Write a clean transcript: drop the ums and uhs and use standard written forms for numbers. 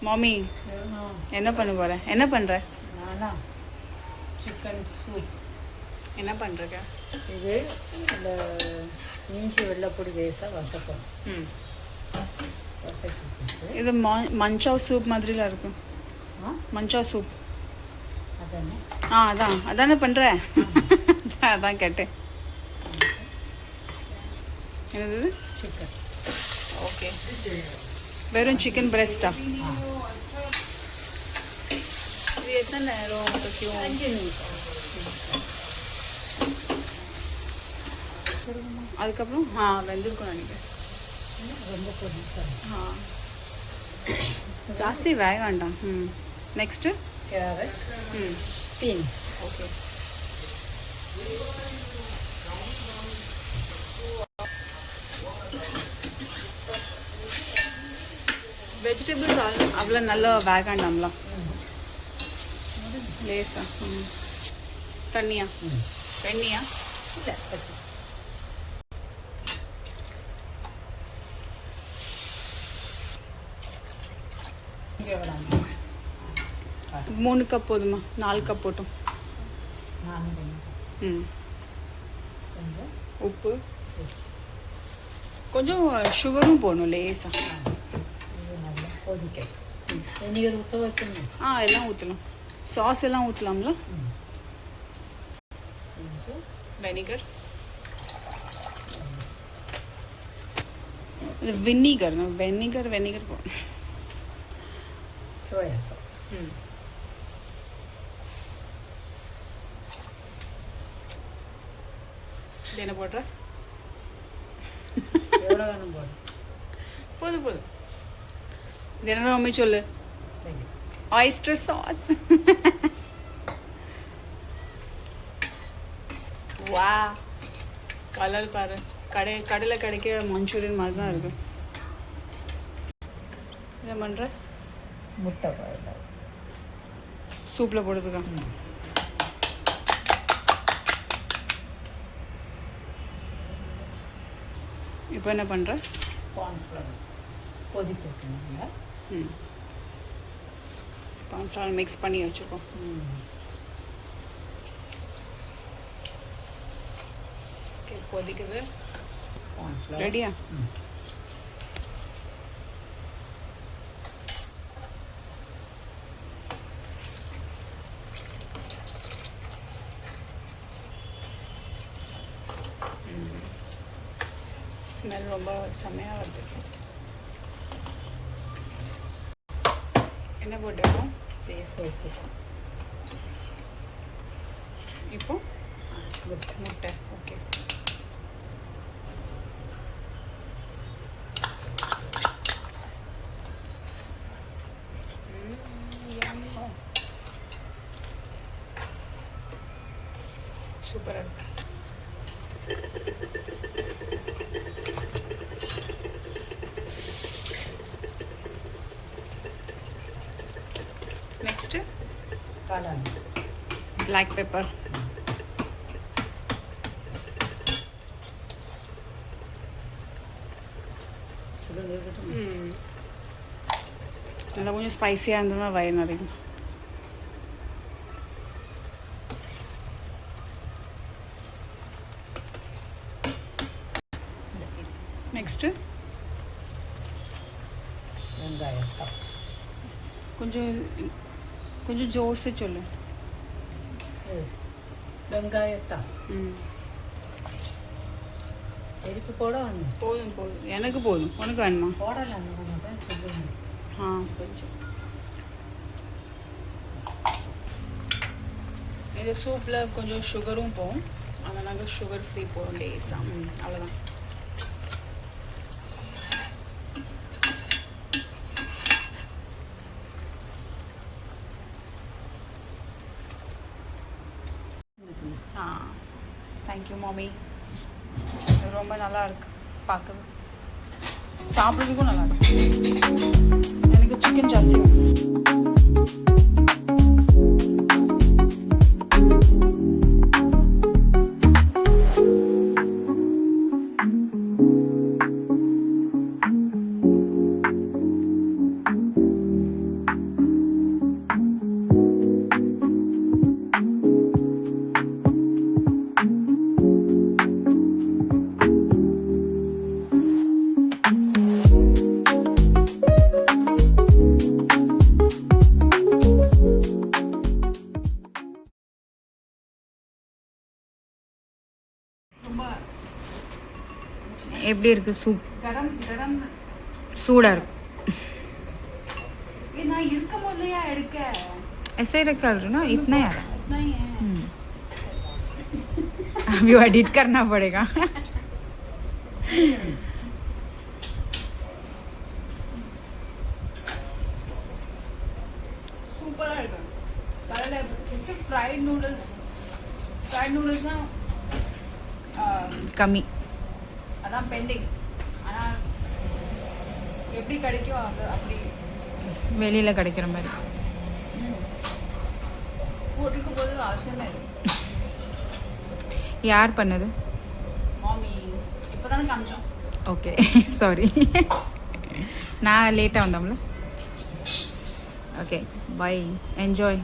மாமி என்ன பண்ண போற? என்ன பண்ற? நானா சிக்கன் சூப். என்ன பண்றங்க? இது இந்த இஞ்சி வெள்ளைப்பொடி லேசாக வசக்கும். வசக்கிட்டு இது மஞ்சாவ் சூப் மாதிரிலாம் இருக்கும். மஞ்சாவ் சூப் அதானே? அதானே பண்ற? அதான் கேட்டேன். என்னது? சிக்கன். ஓகே. வெறும் சிக்கன் பிரஸ்டா? இது எத்தனை நேரம் வைக்கும்? 5 நிமிஷம். அதுக்கப்புறம் வெந்திருக்கும் நினைக்கிறேன். ரொம்ப பொடிசா. ஜாஸ்தி வேக வேண்டாம். Next carrot, beans. Okay. Vegetables அவ்வளோ நல்லா வேக வேண்டாம்ல? லேசா. தண்ணியா? வெண்ணியா? இல்லை வச்சு 3 கப் போதுமா? 4 கப் போட்டோம். உப்பு கொஞ்சம் சுகரும் போடணும் லேசா. வெனிகர் ஊற்ற வைக்கணும். எல்லாம் ஊற்றலாம். சாஸ் எல்லாம் ஊற்றலாம்ல? வெனிகர், வினிகர் வெனிகர் போடணும். Soya sauce. இது என்ன போடுற? எவ்வளோ வேணும் போடு. போதும். இது என்ன மம்மி சொல்லு? Oyster sauce. வா, கலர் பாரு. கடையில் கிடைக்க மஞ்சூரியன் மாதிரி தான் இருக்கு. என்ன பண்ணுற? முட்டை போடல சூப்பில் போடுறதுக்கா? இப்போ என்ன பண்ணுற? கார்ன்ஃப்ளவர் கொதிக்க வைக்கணுங்களா? கார்ன்ஃப்ளவர் மிக்ஸ் பண்ணி வச்சுருக்கோம். ஓகே, கொதிக்குது. கார்ன்ஃப்ளவர் ரெடியா? ஸ்மெல் ரொம்ப செம்மையாக வருது. என்ன போட்டுருக்கோம்? சோப்பு. இப்போ முட்டை. ஓகே. சூப்பராக இருக்கு. நெக்ஸ்ட்டு காளான், பிளாக் பெப்பர். நல்லா கொஞ்சம் ஸ்பைஸியாக இருந்ததுன்னா வயிறு நிறையும். நெக்ஸ்ட்டு வெங்காயத்தா. கொஞ்சம் ஜோர் से சொல்லு. வெங்காயத்தா. எதுக்கு போட வேணும்? போதும். எனக்கு போதும். உனக்கு வேணுமா? போடலாம் சொல்லுங்க. கொஞ்சம். இந்த சூப்பில் கொஞ்சம் சுகரும் போகும். ஆனால் நாங்கள் சுகர் ஃப்ரீ போடும் லேசாக. அவ்வளோதான். தேங்க்யூ மாமி. ரொம்ப நல்லா இருக்கு பார்க்கவே. சாப்பிட்றதுக்கும் நல்லா இருக்கு. எனக்கு சிக்கன் ஜாஸ்தி வேணும். எப்படி இருக்கு சூப்? கரம் கரம். சூடாக இருக்கு. ये ना இருக்கும் போதே எடுக்க ऐसे रखा ना इतना यार. इतना ही है. अभी एडिट करना पड़ेगा. சூப்பரா இருக்கு. காலையில ஃப்ரைட் நூடுல்ஸ் தான் கம்மி. அதான் பெண்டிங். ஆனால் எப்படி கிடைக்கும் அது அப்படி வெளியில் கிடைக்கிற மாதிரி போட்டுக்கும் போது அவசியமே இல்லை. யார் பண்ணது? மாமி இப்போ தானே காமிச்சோம். Okay sorry. நான் லேட்டாக வந்தோம்ல. Okay bye, enjoy.